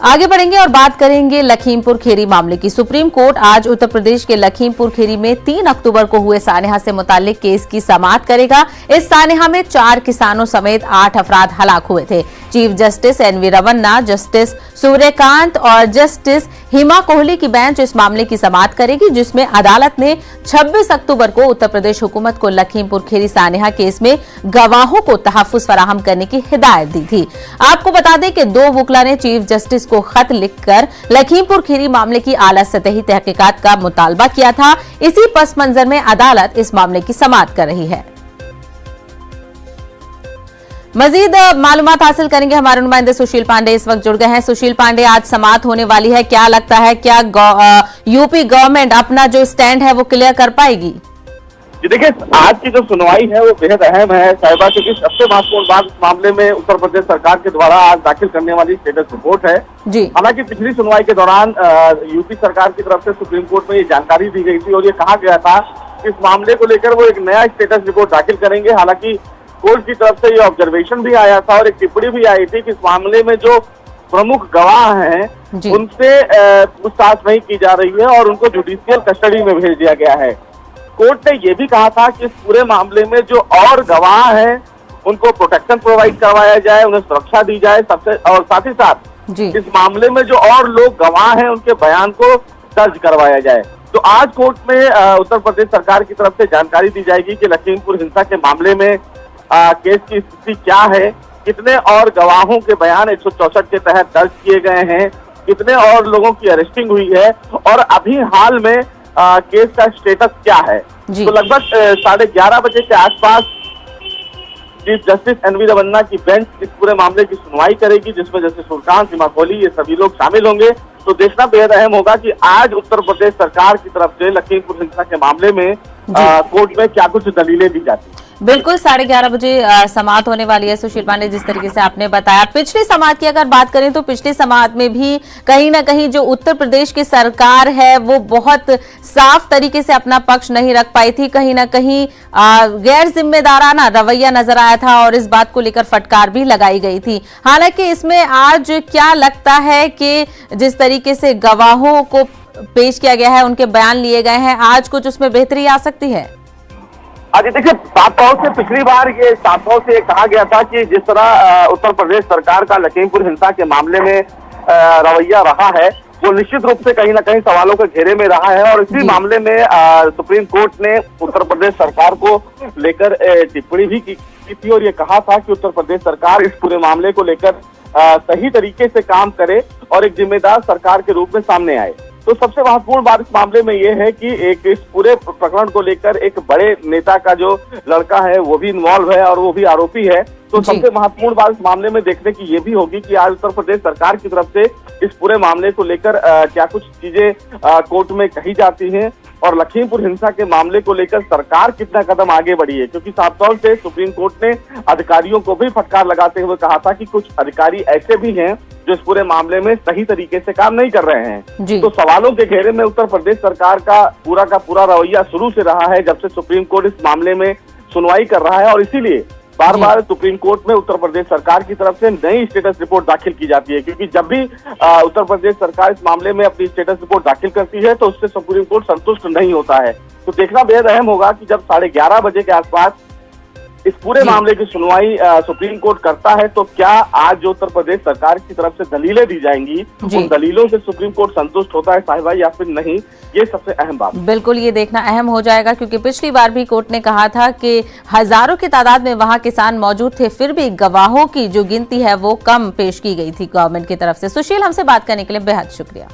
आगे बढ़ेंगे और बात करेंगे लखीमपुर खीरी मामले की। सुप्रीम कोर्ट आज उत्तर प्रदेश के लखीमपुर खीरी में 3 अक्टूबर को हुए सानेहा से मुताल्लिक केस की समाअत करेगा। इस सानेहा में 4 किसानों समेत 8 अफराद हलाक हुए थे। Chief justice NV Ramana, justice Surya Kant और जस्टिस हिमा कोहली की बेंच इस मामले की समाअत करेगी, जिसमें अदालत ने 26 अक्टूबर को उत्तर प्रदेश हुकूमत को लखीमपुर खीरी सानेहा केस में गवाहों को तहफ्फुज फराहम करने की हिदायत दी थी। आपको बता दें कि 2 वकीलों ने चीफ जस्टिस को खत लिखकर लखीमपुर खीरी मामले की आला सतही तहकीकात का मुतालबा किया था। इसी पस मंजर में अदालत इस मामले की समाअत कर रही है। मजीद मालूमात हासिल करेंगे, हमारे नुमाइंदे सुशील पांडे इस वक्त जुड़ गए हैं। सुशील पांडे, आज समाअत होने वाली है, क्या लगता है क्या यूपी गवर्नमेंट अपना जो स्टैंड है वो क्लियर कर पाएगी? जी देखिए, आज की जो सुनवाई है वो बेहद अहम है साहिबा, क्योंकि सबसे महत्वपूर्ण बात इस मामले में उत्तर प्रदेश सरकार के द्वारा आज दाखिल करने वाली स्टेटस रिपोर्ट है। जी, हालांकि पिछली सुनवाई के दौरान यूपी सरकार की तरफ से सुप्रीम कोर्ट में ये जानकारी दी गई थी और ये कहा गया था कि इस मामले को लेकर वो एक नया स्टेटस रिपोर्ट दाखिल करेंगे। हालांकि कोर्ट की तरफ से ये ऑब्जर्वेशन भी आया था और एक टिप्पणी भी आई थी कि इस मामले में जो प्रमुख गवाह हैं उनसे पूछताछ नहीं की जा रही है और उनको जुडिशियल कस्टडी में भेज दिया गया है। कोर्ट ने ये भी कहा था कि इस पूरे मामले में जो और गवाह हैं उनको प्रोटेक्शन प्रोवाइड करवाया जाए, उन्हें सुरक्षा दी जाए, सबसे और साथ ही साथ इस मामले में जो और लोग गवाह हैं उनके बयान को दर्ज करवाया जाए। तो आज कोर्ट में उत्तर प्रदेश सरकार की तरफ से जानकारी दी जाएगी कि लखीमपुर हिंसा के मामले में केस की स्थिति क्या है, कितने और गवाहों के बयान 164 के तहत दर्ज किए गए हैं, कितने और लोगों की अरेस्टिंग हुई है और अभी हाल में केस का स्टेटस क्या है। तो लगभग 11:30 बजे के आसपास चीफ जस्टिस एनवी रमन्ना की बेंच इस पूरे मामले की सुनवाई करेगी, जिसमें जस्टिस सूर्यकांत, हिमा कोहली ये सभी लोग शामिल होंगे। तो देखना बेहद अहम होगा कि आज उत्तर प्रदेश सरकार की तरफ से लखीमपुर हिंसा के मामले में कोर्ट में क्या कुछ दलीलें दी जाती है। बिल्कुल 11:30 बजे समाअत होने वाली है। सुशील पांडे, जिस तरीके से आपने बताया, पिछली समाअत की अगर बात करें तो पिछली समाअत में भी कहीं ना कहीं जो उत्तर प्रदेश की सरकार है वो बहुत साफ तरीके से अपना पक्ष नहीं रख पाई थी। कहीं ना कहीं गैर जिम्मेदाराना रवैया नजर आया था और इस बात को लेकर फटकार भी लगाई गई थी। हालांकि इसमें आज क्या लगता है कि जिस तरीके से गवाहों को पेश किया गया है, उनके बयान लिए गए हैं, आज कुछ उसमें बेहतरी आ सकती है? आज देखिए, साफ तौर से पिछली बार ये साफ तौर से कहा गया था कि जिस तरह उत्तर प्रदेश सरकार का लखीमपुर हिंसा के मामले में रवैया रहा है वो निश्चित रूप से कहीं ना कहीं सवालों के घेरे में रहा है और इसी मामले में सुप्रीम कोर्ट ने उत्तर प्रदेश सरकार को लेकर टिप्पणी भी की थी और ये कहा था कि उत्तर प्रदेश सरकार इस पूरे मामले को लेकर सही तरीके से काम करे और एक जिम्मेदार सरकार के रूप में सामने आए। तो सबसे महत्वपूर्ण बात इस मामले में ये है कि एक इस पूरे प्रकरण को लेकर एक बड़े नेता का जो लड़का है वो भी इन्वॉल्व है और वो भी आरोपी है। तो सबसे महत्वपूर्ण बात इस मामले में देखने की ये भी होगी कि आज उत्तर प्रदेश सरकार की तरफ से इस पूरे मामले को लेकर क्या कुछ चीजें कोर्ट में कही जाती हैं और लखीमपुर हिंसा के मामले को लेकर सरकार कितना कदम आगे बढ़ी है, क्योंकि साफ तौर से सुप्रीम कोर्ट ने अधिकारियों को भी फटकार लगाते हुए कहा था कि कुछ अधिकारी ऐसे भी हैं जो इस पूरे मामले में सही तरीके से काम नहीं कर रहे हैं। तो सवालों के घेरे में उत्तर प्रदेश सरकार का पूरा रवैया शुरू से रहा है जब से सुप्रीम कोर्ट इस मामले में सुनवाई कर रहा है और इसीलिए बार बार सुप्रीम कोर्ट में उत्तर प्रदेश सरकार की तरफ से नई स्टेटस रिपोर्ट दाखिल की जाती है, क्योंकि जब भी उत्तर प्रदेश सरकार इस मामले में अपनी स्टेटस रिपोर्ट दाखिल करती है तो उससे सुप्रीम कोर्ट संतुष्ट नहीं होता है। तो देखना बेहद अहम होगा कि जब 11:30 बजे के आसपास इस पूरे मामले की सुनवाई सुप्रीम कोर्ट करता है तो क्या आज जो उत्तर प्रदेश सरकार की तरफ से दलीलें दी जाएंगी उन दलीलों से सुप्रीम कोर्ट संतुष्ट होता है साहिबा या फिर नहीं, ये सबसे अहम बात। बिल्कुल, ये देखना अहम हो जाएगा, क्योंकि पिछली बार भी कोर्ट ने कहा था कि हजारों की तादाद में वहां किसान मौजूद थे, फिर भी गवाहों की जो गिनती है वो कम पेश की गई थी गवर्नमेंट की तरफ से। सुशील, हमसे बात करने के लिए बेहद शुक्रिया।